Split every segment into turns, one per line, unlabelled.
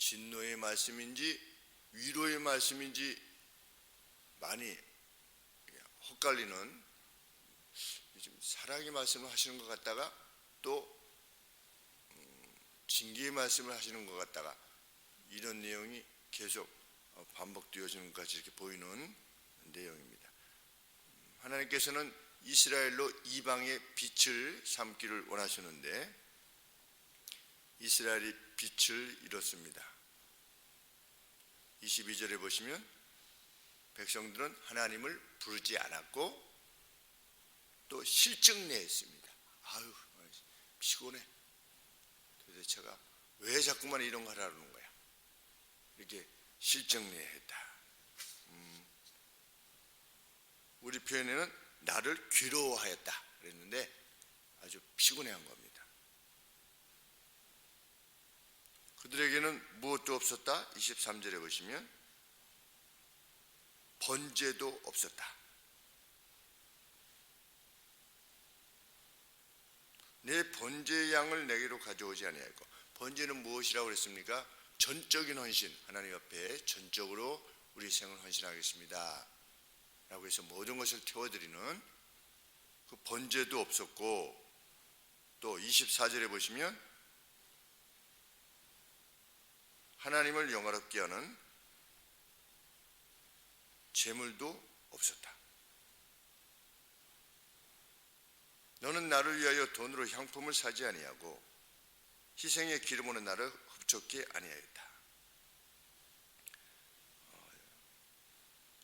진노의 말씀인지 위로의 말씀인지 많이 헛갈리는, 요즘 사랑의 말씀을 하시는 것 같다가 또 징계의 말씀을 하시는 것 같다가 이런 내용이 계속 반복되어지는 것 같이 이렇게 보이는 내용입니다. 하나님께서는 이스라엘로 이방의 빛을 삼기를 원하시는데 이스라엘이 빛을 잃었습니다. 22절에 보시면 백성들은 하나님을 부르지 않았고 또 실증내했습니다. 아유 피곤해. 도대체가 왜 자꾸만 이런 거 하라는 거야. 이렇게 실증내했다. 우리 표현에는 나를 괴로워하였다 그랬는데 아주 피곤해한 겁니다. 그들에게는 무엇도 없었다. 23절에 보시면 번제도 없었다. 내 번제의 양을 내게로 가져오지 아니하였고, 번제는 무엇이라고 그랬습니까? 전적인 헌신, 하나님 앞에 전적으로 우리 생을 헌신하겠습니다 라고 해서 모든 것을 태워드리는 그 번제도 없었고, 또 24절에 보시면 하나님을 영화롭게 하는 제물도 없었다. 너는 나를 위하여 돈으로 향품을 사지 아니하고 희생의 기름으로 나를 흡족케 아니하였다.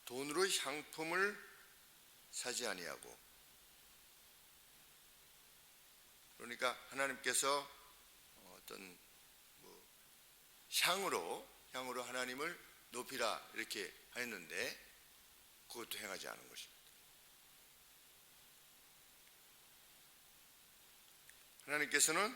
돈으로 향품을 사지 아니하고, 그러니까 하나님께서 어떤 향으로 하나님을 높이라 이렇게 했는데 그것도 행하지 않은 것입니다. 하나님께서는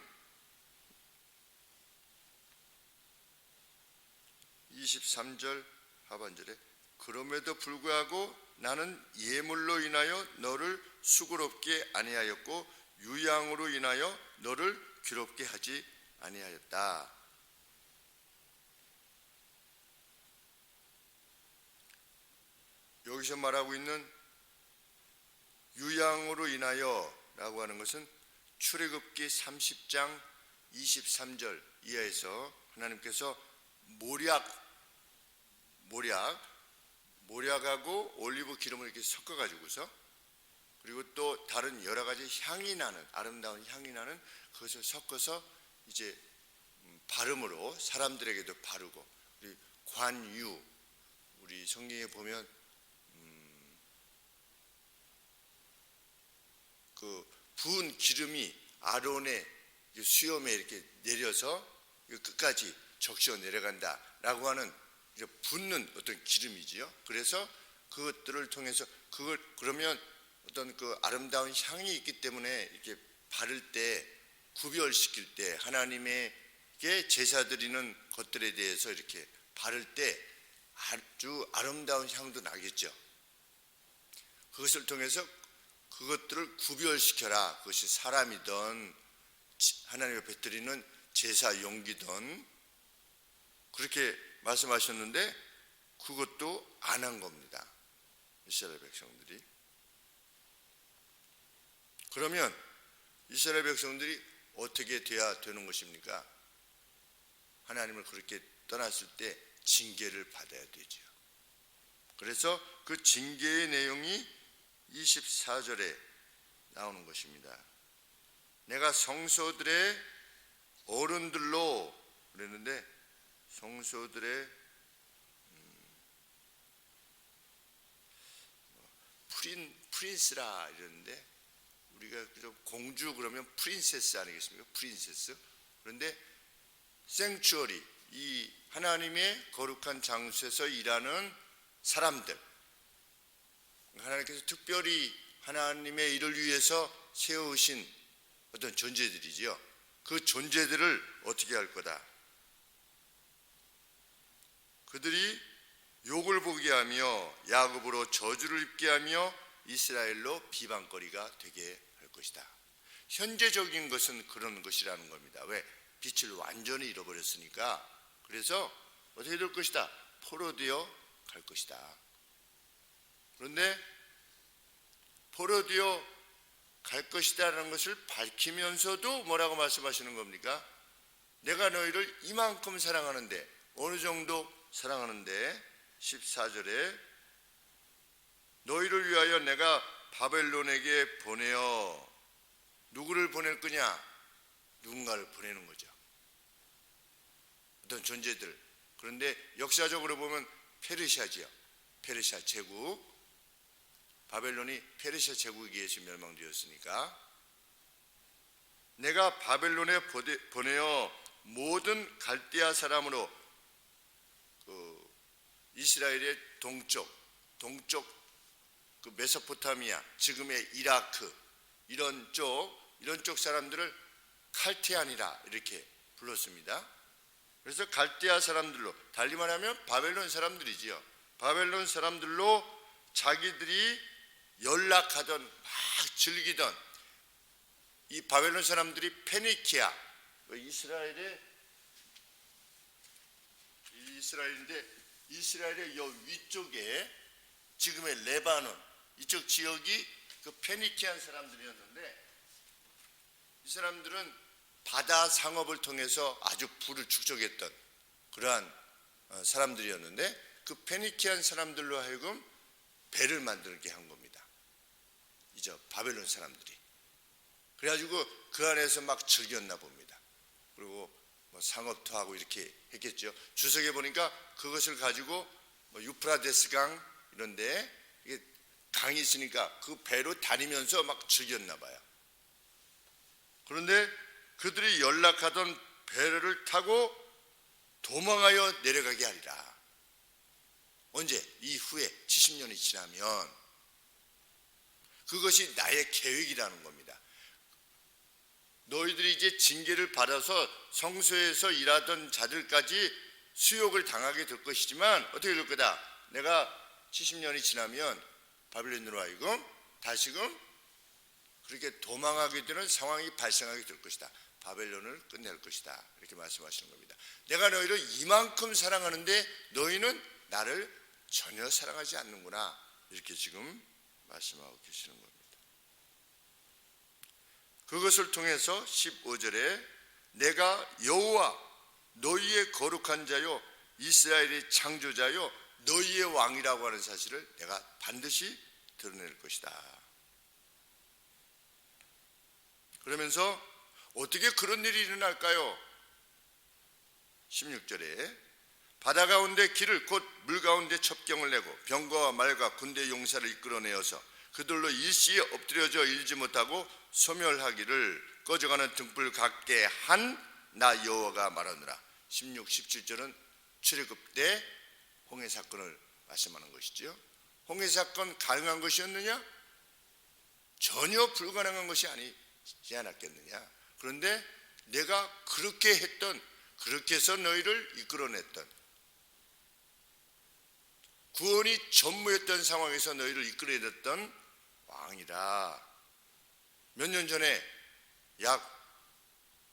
23절 하반절에 그럼에도 불구하고 나는 예물로 인하여 너를 수고롭게 아니하였고 유양으로 인하여 너를 괴롭게 하지 아니하였다. 여기서 말하고 있는 유양으로 인하여 라고 하는 것은 출애굽기 30장 23절 이하에서 하나님께서 모략하고 올리브 기름을 이렇게 섞어 가지고서, 그리고 또 다른 여러 가지 향이 나는, 아름다운 향이 나는 그것을 섞어서 이제 발음으로 사람들에게도 바르고, 우리 관유, 우리 성경에 보면 그 부은 기름이 아론의 수염에 이렇게 내려서 끝까지 적셔 내려간다라고 하는 붓는 어떤 기름이지요. 그래서 그것들을 통해서 그러면 어떤 그 아름다운 향이 있기 때문에 이렇게 바를 때, 구별시킬 때, 하나님에게 제사 드리는 것들에 대해서 이렇게 바를 때 아주 아름다운 향도 나겠죠. 그것을 통해서 그것들을 구별시켜라. 그것이 사람이든 하나님 앞에 드리는 제사 용기든 그렇게 말씀하셨는데 그것도 안 한 겁니다. 이스라엘 백성들이. 그러면 이스라엘 백성들이 어떻게 돼야 되는 것입니까? 하나님을 그렇게 떠났을 때 징계를 받아야 되죠. 그래서 그 징계의 내용이 24절에 나오는 것입니다. 내가 성소들의 어른들로 그랬는데 성소들의 프린스라 이러는데, 우리가 공주 그러면 프린세스 아니겠습니까? 프린세스. 그런데 생츄어리, 이 하나님의 거룩한 장소에서 일하는 사람들, 하나님께서 특별히 하나님의 일을 위해서 세우신 어떤 존재들이지요. 그 존재들을 어떻게 할 거다? 그들이 욕을 보게 하며 야곱으로 저주를 입게 하며 이스라엘로 비방거리가 되게 할 것이다. 현재적인 것은 그런 것이라는 겁니다. 왜? 빛을 완전히 잃어버렸으니까 그래서 어떻게 될 것이다? 포로되어 갈 것이다. 그런데 포로되어 갈 것이다라는 것을 밝히면서도 뭐라고 말씀하시는 겁니까? 내가 너희를 이만큼 사랑하는데, 어느 정도 사랑하는데, 14절에 너희를 위하여 내가 바벨론에게 보내어, 누구를 보낼 거냐? 누군가를 보내는 거죠. 어떤 존재들. 그런데 역사적으로 보면 페르시아지요. 페르시아 제국. 바벨론이 페르시아 제국에 의해서 멸망되었으니까 내가 바벨론에 보내어 모든 갈대아 사람으로 이스라엘의 동쪽 그 메소포타미아, 지금의 이라크 이런 쪽 사람들을 칼테안이라 이렇게 불렀습니다. 그래서 갈대아 사람들로, 달리 말하면 바벨론 사람들이지요. 바벨론 사람들로 자기들이 연락하던, 막 즐기던 이 바벨론 사람들이 페니키아, 이스라엘인데 이스라엘의 요 위쪽에 지금의 레바논 이쪽 지역이 그 페니키안 사람들이었는데, 이 사람들은 바다 상업을 통해서 아주 부를 축적했던 그러한 사람들이었는데, 그 페니키안 사람들로 하여금 배를 만들게 한 겁니다. 이제 바벨론 사람들이. 그래가지고 그 안에서 막 즐겼나 봅니다. 그리고 뭐 상업도 하고 이렇게 했겠죠. 주석에 보니까 그것을 가지고 뭐 유프라데스 강 이런데 이게 강이 있으니까 그 배로 다니면서 막 즐겼나 봐요. 그런데 그들이 연락하던 배를 타고 도망하여 내려가게 하리라. 언제? 이후에 70년이 지나면. 그것이 나의 계획이라는 겁니다. 너희들이 이제 징계를 받아서 성소에서 일하던 자들까지 수욕을 당하게 될 것이지만 어떻게 될 거다? 내가 70년이 지나면 바벨론으로 하여금 다시금 그렇게 도망하게 되는 상황이 발생하게 될 것이다. 바벨론을 끝낼 것이다. 이렇게 말씀하시는 겁니다. 내가 너희를 이만큼 사랑하는데 너희는 나를 전혀 사랑하지 않는구나. 이렇게 지금 말씀하고 계시는 겁니다. 그것을 통해서 15절에 내가 여호와 너희의 거룩한 자요 이스라엘의 창조자요 너희의 왕이라고 하는 사실을 내가 반드시 드러낼 것이다. 그러면서 어떻게 그런 일이 일어날까요? 16절에 바다 가운데 길을 곧 물 가운데 첩경을 내고 병거와 말과 군대 용사를 이끌어내어서 그들로 일시에 엎드려져 일지 못하고 소멸하기를 꺼져가는 등불 같게 한 나 여호와가 말하노라. 16, 17절은 출애굽 때 홍해 사건을 말씀하는 것이죠. 홍해 사건 가능한 것이었느냐? 전혀 불가능한 것이 아니지 않았겠느냐. 그런데 내가 그렇게 했던, 그렇게 해서 너희를 이끌어냈던, 구원이 전무했던 상황에서 너희를 이끌어냈던 왕이라. 몇 년 전에, 약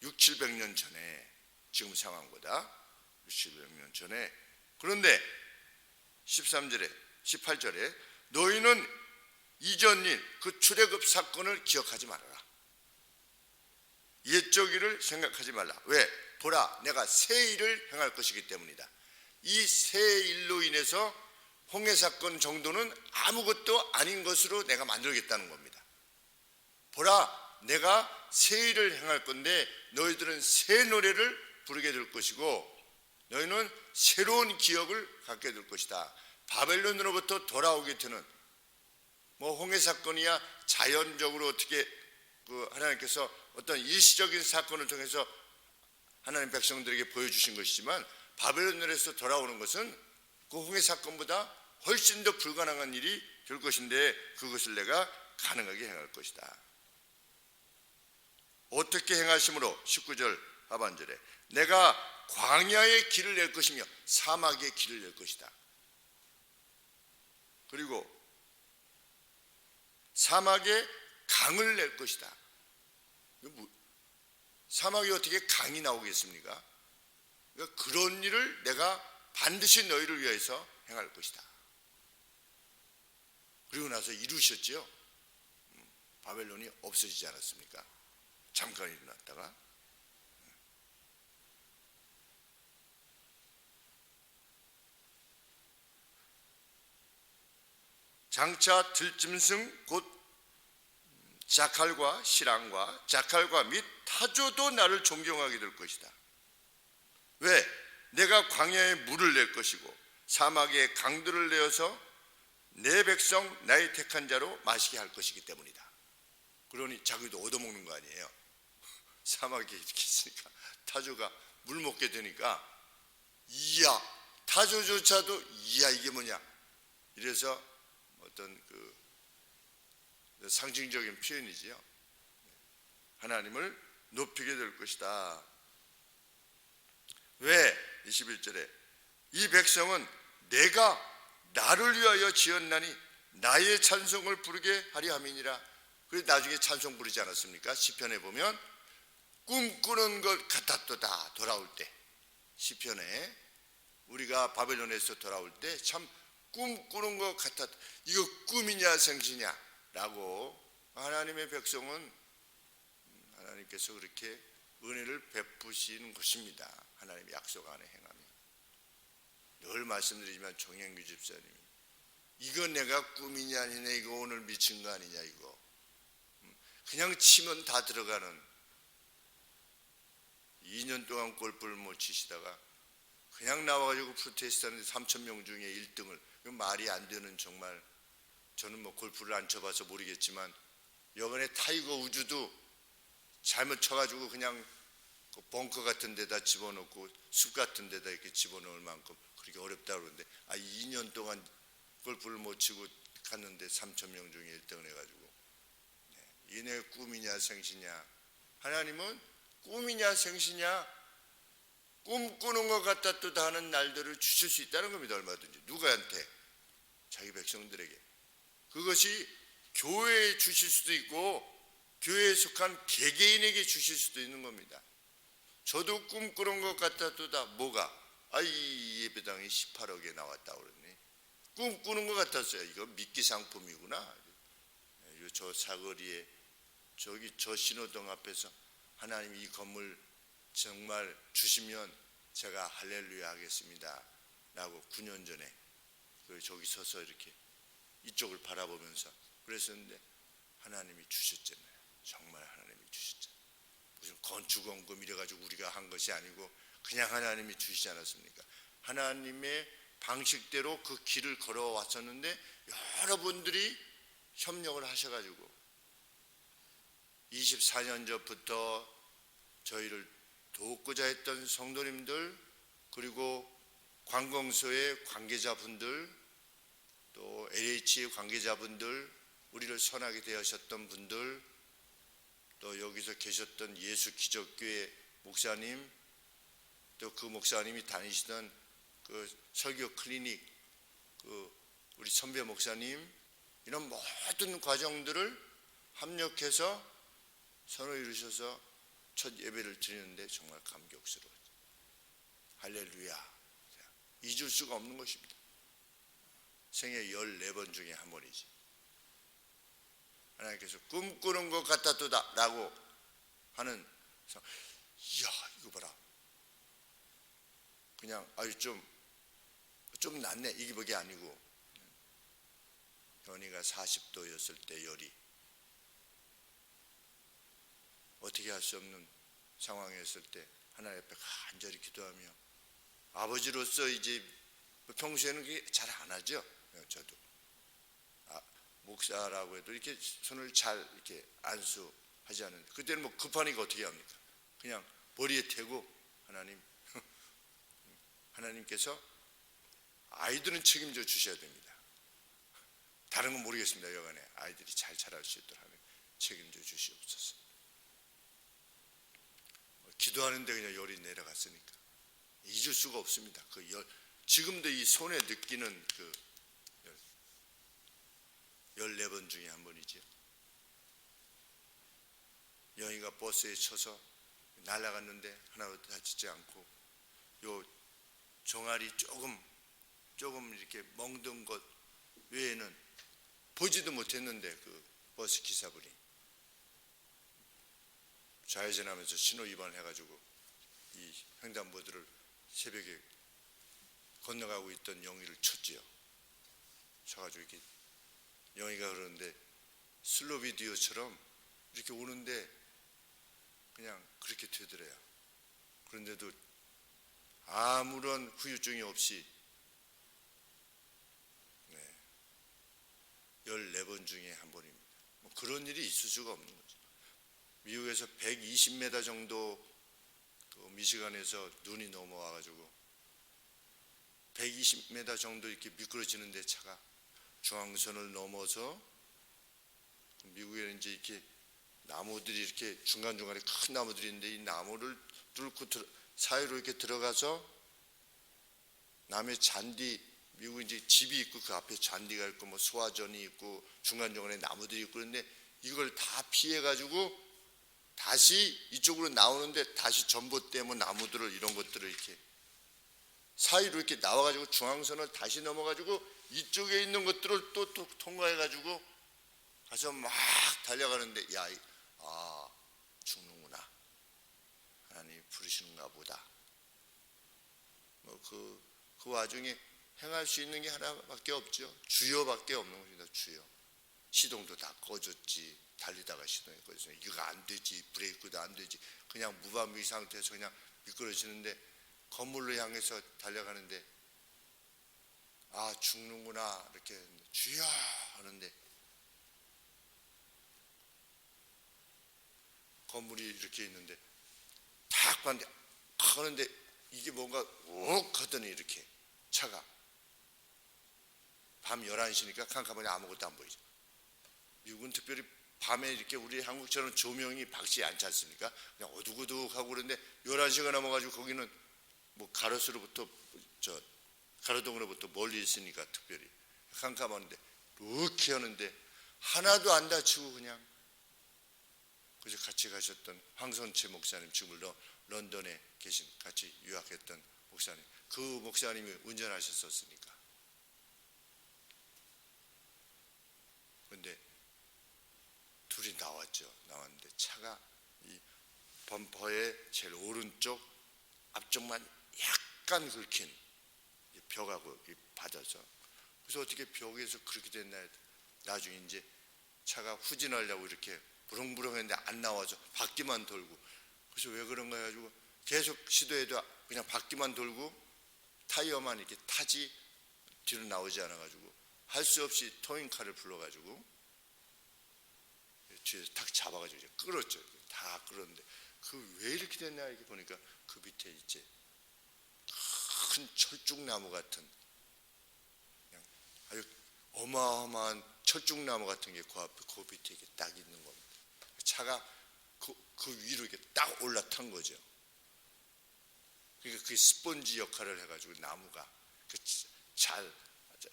6, 700년 전에, 지금 상황보다 6, 700년 전에. 그런데 13절에 18절에 너희는 이전 일, 그 출애굽 사건을 기억하지 말아라. 옛적 일을 생각하지 말라. 왜? 보라, 내가 새 일을 행할 것이기 때문이다. 이 새 일로 인해서 홍해 사건 정도는 아무것도 아닌 것으로 내가 만들겠다는 겁니다. 보라, 내가 새 일을 행할 건데 너희들은 새 노래를 부르게 될 것이고 너희는 새로운 기억을 갖게 될 것이다. 바벨론으로부터 돌아오게 되는, 뭐 홍해 사건이야 자연적으로 어떻게 하나님께서 어떤 일시적인 사건을 통해서 하나님 백성들에게 보여주신 것이지만, 바벨론에서 돌아오는 것은 그 홍해 사건보다 훨씬 더 불가능한 일이 될 것인데 그것을 내가 가능하게 행할 것이다. 어떻게 행하심으로? 19절 하반절에 내가 광야의 길을 낼 것이며 사막의 길을 낼 것이다. 그리고 사막에 강을 낼 것이다. 사막에 어떻게 강이 나오겠습니까? 그러니까 그런 일을 내가 반드시 너희를 위해서 행할 것이다. 그리고 나서 이루셨죠. 바벨론이 없어지지 않았습니까? 잠깐 일어났다가. 장차 들짐승 곧 자칼과 실랑과 자칼과 및 타조도 나를 존경하게 될 것이다. 왜? 내가 광야에 물을 낼 것이고 사막에 강들을 내어서 내 백성 나의 택한 자로 마시게 할 것이기 때문이다. 그러니 자기도 얻어먹는 거 아니에요. 사막에 이렇게 있으니까 타조가 물 먹게 되니까 이야, 타조조차도 이야 이게 뭐냐, 이래서 어떤 그 상징적인 표현이지요. 하나님을 높이게 될 것이다. 왜? 21절에 이 백성은 내가 나를 위하여 지었나니 나의 찬송을 부르게 하려 함이니라. 그래서 나중에 찬송 부르지 않았습니까? 시편에 보면 꿈꾸는 것 같았도다. 돌아올 때 시편에 우리가 바벨론에서 돌아올 때 참 꿈꾸는 것 같았다. 이거 꿈이냐 생시냐 라고 하나님의 백성은 하나님께서 그렇게 은혜를 베푸시는 것입니다. 하나님의 약속 안에 행하며. 늘 말씀드리지만 정영규 집사님이 이거 내가 꿈이냐 아니냐, 이거 오늘 미친 거 아니냐, 이거 그냥 치면 다 들어가는, 2년 동안 골프를 못 치시다가 그냥 나와가지고 프로테스탄트 3,000명 중에 1등을, 말이 안 되는, 정말 저는 뭐 골프를 안 쳐봐서 모르겠지만 여번에 타이거 우즈도 잘못 쳐가지고 그냥 그 벙커 같은 데다 집어넣고 숲 같은 데다 이렇게 집어넣을 만큼 그렇게 어렵다고 그러는데 2년 동안 골프를 못 치고 갔는데 3,000명 중에 1등을 해가지고, 얘네 꿈이냐 생시냐. 하나님은 꿈이냐 생시냐, 꿈꾸는 것 같았다 하는 날들을 주실 수 있다는 겁니다. 얼마든지. 누구한테? 자기 백성들에게. 그것이 교회에 주실 수도 있고 교회에 속한 개개인에게 주실 수도 있는 겁니다. 저도 꿈꾸는 것 같았다. 뭐가? 이 예배당이 18억에 나왔다 그러네. 꿈꾸는 것 같았어요. 이거 미끼 상품이구나. 저 사거리에 저기 저 신호등 앞에서 하나님이 이 건물 정말 주시면 제가 할렐루야 하겠습니다 라고 9년 전에 저기 서서 이렇게 이쪽을 바라보면서 그랬었는데 하나님이 주셨잖아요. 정말 하나님이 주셨잖아요. 무슨 건축원금 이래가지고 우리가 한 것이 아니고 그냥 하나님이 주시지 않았습니까? 하나님의 방식대로 그 길을 걸어왔었는데 여러분들이 협력을 하셔가지고 24년 전부터 저희를 돕고자 했던 성도님들, 그리고 관공서의 관계자분들, 또 LH의 관계자분들, 우리를 선하게 대하셨던 분들, 또 여기서 계셨던 예수기적교회 목사님, 또 그 목사님이 다니시던 그 설교 클리닉 그 우리 선배 목사님, 이런 모든 과정들을 합력해서 선을 이루셔서 첫 예배를 드리는데 정말 감격스러워요. 할렐루야. 잊을 수가 없는 것입니다. 생애 14번 중에 한 번이지. 하나님께서 꿈꾸는 것 같았도다 라고 하는, 이야 이거 봐라, 그냥 좀 낫네 이게 뭐게 아니고, 현이가 40도였을 때 열이 어떻게 할 수 없는 상황이었을 때 하나님 앞에 간절히 기도하며, 아버지로서 이제 평소에는 그게 잘 안 하죠. 저도 목사라고 해도 이렇게 손을 잘 이렇게 안수하지 않는데, 그때는 뭐 급하니까 어떻게 합니까? 그냥 머리에 대고 하나님께서 아이들은 책임져 주셔야 됩니다. 다른 건 모르겠습니다. 여간에 아이들이 잘 자랄 수 있도록 하면 책임져 주시옵소서. 기도하는데 그냥 열이 내려갔으니까 잊을 수가 없습니다. 그 열, 지금도 이 손에 느끼는 그 14번 중에 한 번이지요. 영희가 버스에 쳐서 날아갔는데 하나도 다치지 않고, 요 종아리 조금 이렇게 멍든 것 외에는 보지도 못했는데 그 버스 기사분이 좌회전하면서 신호 위반을 해가지고 이 횡단보도를 새벽에 건너가고 있던 영희를 쳤지요. 쳐가지고 이렇게 영희가 그러는데 슬로 비디오처럼 이렇게 오는데 그냥 그렇게 되더래요. 그런데도 아무런 후유증이 없이 14번 중에 한 번입니다. 뭐 그런 일이 있을 수가 없는 거죠. 미국에서 120m 정도 그 미시간에서 눈이 넘어와가지고 120m 정도 이렇게 미끄러지는데 차가 중앙선을 넘어서 미국에는 이제 이렇게 나무들이 이렇게 중간중간에 큰 나무들이 있는데 이 나무를 뚫고 사이로 이렇게 들어가서 남의 잔디, 미국 이제 집이 있고 그 앞에 잔디가 있고 뭐 소화전이 있고 중간중간에 나무들이 있고 그런데 이걸 다 피해가지고 다시 이쪽으로 나오는데 다시 전봇대 뭐 나무들을 이런 것들을 이렇게 사이로 이렇게 나와가지고 중앙선을 다시 넘어가지고 이쪽에 있는 것들을 또 통과해가지고 가서 막 달려가는데 죽는구나. 하나님 부르시는가 보다. 뭐 그 와중에 행할 수 있는 게 하나밖에 없죠. 주여밖에 없는 것입니다. 주여. 시동도 다 꺼졌지. 달리다가 시동이 꺼졌어요. 이거 안 되지. 브레이크도 안 되지. 그냥 무방비 상태에서 그냥 미끄러지는데 건물로 향해서 달려가는데 죽는구나 이렇게 주여 하는데 건물이 이렇게 있는데 탁 봤는데 하는데 이게 뭔가 욱 하더니 이렇게 차가 밤 11시니까 캄캄하니 아무것도 안 보이죠. 미국은 특별히 밤에 이렇게 우리 한국처럼 조명이 밝지 않지 않습니까? 그냥 어둑어둑하고 그런데 11시가 넘어가지고 거기는 뭐 가로수로부터 가로등으로부터 멀리 있으니까 특별히 캄캄한데 이렇게 하는데 하나도 안 다치고 그냥 그래서 같이 가셨던 황선채 목사님 지금 런던에 계신 같이 유학했던 목사님 그 목사님이 운전하셨었으니까 그런데 둘이 나왔는데 차가 이 범퍼의 제일 오른쪽 앞쪽만 약간 긁힌 벽하고 받아서 그래서 어떻게 벽에서 그렇게 됐나 나중에 이제 차가 후진하려고 이렇게 부릉부릉했는데 안 나와서 바퀴만 돌고 그래서 왜 그런가 해가지고 계속 시도해도 그냥 바퀴만 돌고 타이어만 이렇게 타지 뒤로 나오지 않아가지고 할 수 없이 토잉카를 불러가지고 뒤에서 탁 잡아가지고 이제 끌었죠. 다 끌었는데 그 왜 이렇게 됐나 이렇게 보니까 그 밑에 이제 큰 철쭉나무 같은 그냥 아주 어마어마한 철쭉나무 같은 게 그 앞에 그 밑에 이렇게 딱 있는 겁니다. 차가 그 위로 이렇게 딱 올라탄 거죠. 그러니까 그 스펀지 역할을 해가지고 나무가 그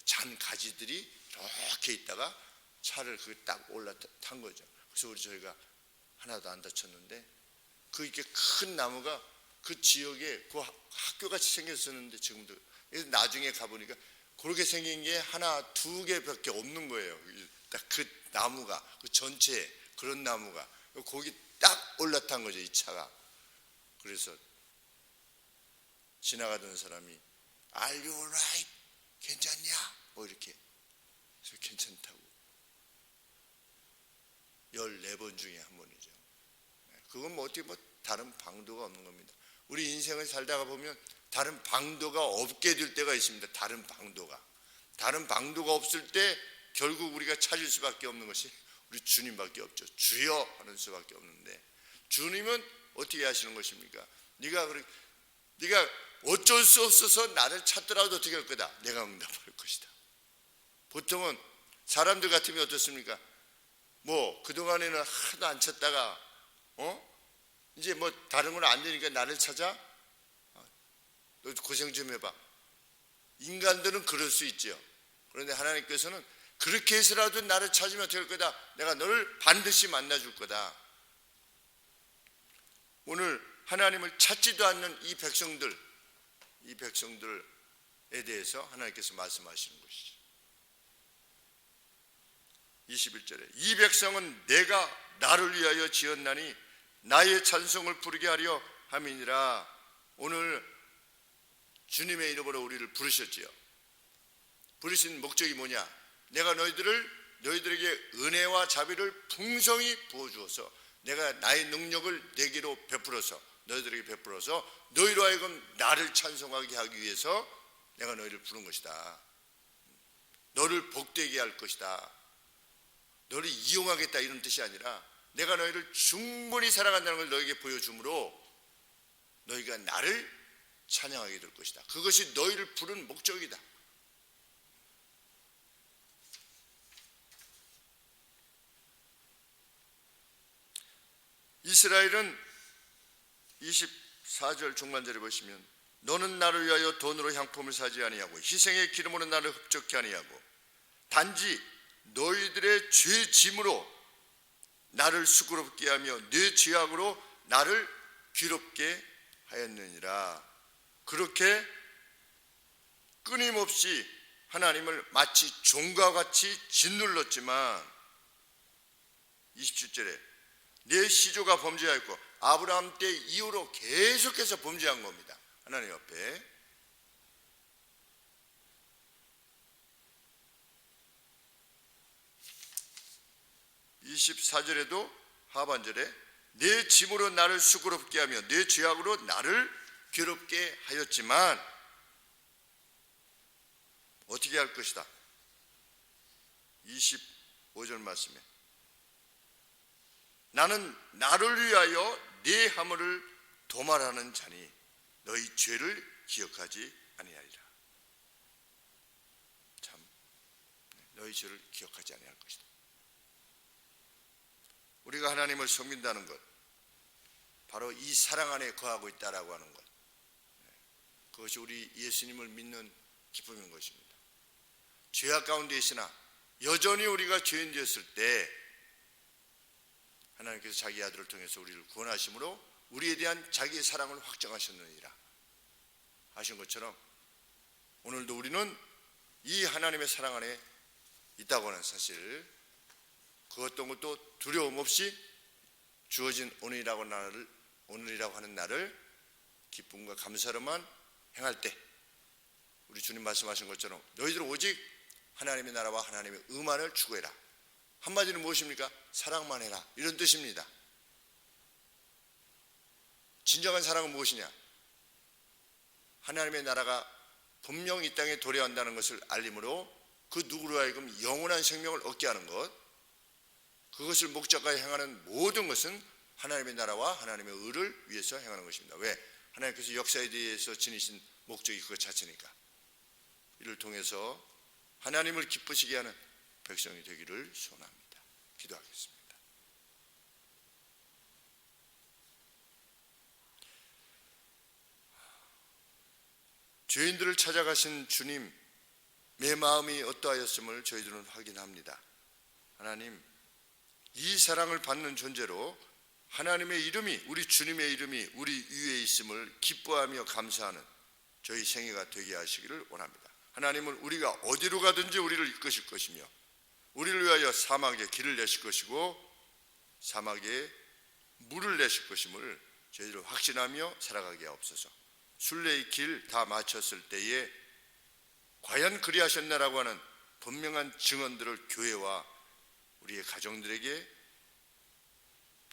잔 가지들이 이렇게 있다가 차를 그 딱 올라탄 거죠. 그래서 저희가 하나도 안 다쳤는데 그 이렇게 큰 나무가 그 지역에 그 학교같이 생겼었는데 지금도 나중에 가보니까 그렇게 생긴 게 하나 두 개밖에 없는 거예요. 딱 그 나무가 그 전체에 그런 나무가 거기 딱 올라탄 거죠. 이 차가. 그래서 지나가던 사람이 Are you alright? 괜찮냐? 뭐 이렇게 그래서 괜찮다고 14번 중에 한 번이죠. 그건 뭐 어떻게 다른 방도가 없는 겁니다. 우리 인생을 살다가 보면 다른 방도가 없게 될 때가 있습니다. 다른 방도가 없을 때 결국 우리가 찾을 수밖에 없는 것이 우리 주님밖에 없죠. 주여 하는 수밖에 없는데 주님은 어떻게 하시는 것입니까? 네가 어쩔 수 없어서 나를 찾더라도 어떻게 할 거다? 내가 응답할 것이다. 보통은 사람들 같으면 어떻습니까? 뭐 그동안에는 하나도 안 찾다가 이제 뭐 다른 건 안 되니까 나를 찾아? 너 고생 좀 해봐. 인간들은 그럴 수 있죠. 그런데 하나님께서는 그렇게 해서라도 나를 찾으면 어떻게 할 거다? 내가 너를 반드시 만나줄 거다. 오늘 하나님을 찾지도 않는 이 백성들 이 백성들에 대해서 하나님께서 말씀하시는 것이죠. 21절에 이 백성은 내가 나를 위하여 지었나니 나의 찬송을 부르게 하려 함이니라. 오늘 주님의 이름으로 우리를 부르셨지요. 부르신 목적이 뭐냐? 내가 너희들에게 은혜와 자비를 풍성히 부어주어서 내가 나의 능력을 내게로 베풀어서 너희들에게 베풀어서 너희로 하여금 나를 찬송하게 하기 위해서 내가 너희를 부른 것이다. 너를 복되게 할 것이다. 너를 이용하겠다 이런 뜻이 아니라 내가 너희를 충분히 사랑한다는 걸 너희에게 보여주므로 너희가 나를 찬양하게 될 것이다. 그것이 너희를 부른 목적이다. 이스라엘은 24절 중반절에 보시면 너는 나를 위하여 돈으로 향품을 사지 아니하고 희생의 기름으로 나를 흡족케 아니하고 단지 너희들의 죄 짐으로 나를 수고롭게 하며 네 죄악으로 나를 괴롭게 하였느니라. 그렇게 끊임없이 하나님을 마치 종과 같이 짓눌렀지만 27절에 내 시조가 범죄하였고 아브라함 때 이후로 계속해서 범죄한 겁니다. 하나님 앞에. (24절에도) 하반절에 내 짐으로 나를 수고롭게 하며 내 죄악으로 나를 괴롭게 하였지만 어떻게 할 것이다. 25절 말씀에 나는 나를 위하여 네 화물을 도말하는 자니 너희 죄를 기억하지 아니하리라. 참, 너희 죄를 기억하지 아니할 것이다. 우리가 하나님을 섬긴다는 것, 바로 이 사랑 안에 거하고 있다라고 하는 것, 그것이 우리 예수님을 믿는 기쁨인 것입니다. 죄악 가운데 있으나 여전히 우리가 죄인 되었을 때 하나님께서 자기 아들을 통해서 우리를 구원하심으로 우리에 대한 자기의 사랑을 확정하셨느니라 하신 것처럼 오늘도 우리는 이 하나님의 사랑 안에 있다고 하는 사실, 그 어떤 것도 두려움 없이 주어진 오늘이라고 하는 날을 기쁨과 감사로만 행할 때 우리 주님 말씀하신 것처럼 너희들은 오직 하나님의 나라와 하나님의 의만을 추구해라. 한마디로 무엇입니까? 사랑만 해라, 이런 뜻입니다. 진정한 사랑은 무엇이냐? 하나님의 나라가 분명 이 땅에 도래한다는 것을 알림으로 그 누구로 하여금 영원한 생명을 얻게 하는 것, 그것을 목적하여 행하는 모든 것은 하나님의 나라와 하나님의 의를 위해서 행하는 것입니다. 왜? 하나님께서 역사에 대해서 지니신 목적이 그것 자체니까. 이를 통해서 하나님을 기쁘시게 하는 백성이 되기를 소원합니다. 기도하겠습니다. 죄인들을 찾아가신 주님, 내 마음이 어떠하였음을 저희들은 확인합니다. 하나님, 이 사랑을 받는 존재로 하나님의 이름이, 우리 주님의 이름이 우리 위에 있음을 기뻐하며 감사하는 저희 생애가 되게 하시기를 원합니다. 하나님은 우리가 어디로 가든지 우리를 이끄실 것이며 우리를 위하여 사막에 길을 내실 것이고 사막에 물을 내실 것임을 저희들 확신하며 살아가게 하옵소서. 순례의 길 다 마쳤을 때에 과연 그리하셨나라고 하는 분명한 증언들을 교회와 우리의 가정들에게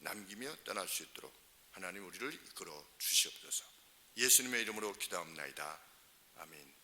남기며 떠날 수 있도록 하나님 우리를 이끌어 주시옵소서. 예수님의 이름으로 기도합나이다. 아멘.